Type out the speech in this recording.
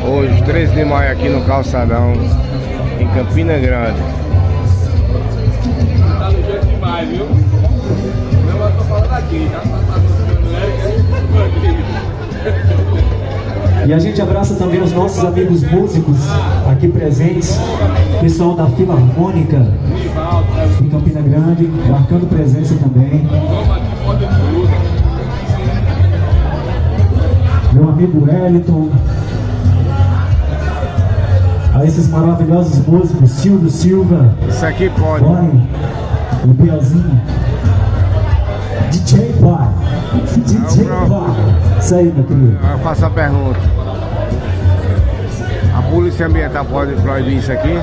Hoje, 13 de maio, aqui no Calçadão, em Campina Grande. Tá no jeito demais, viu? Não, eu tô falando aqui, já tá E a gente abraça também os nossos amigos músicos aqui presentes, pessoal da Filarmônica em Campina Grande, marcando presença também. Meu amigo Wellington, a esses maravilhosos músicos, Silvio Silva, Isso aqui pode. Bonnie, o Piazinho, DJ Pai, DJ Pai. Isso aí, meu querido. Eu faço a pergunta. A polícia ambiental pode proibir isso aqui?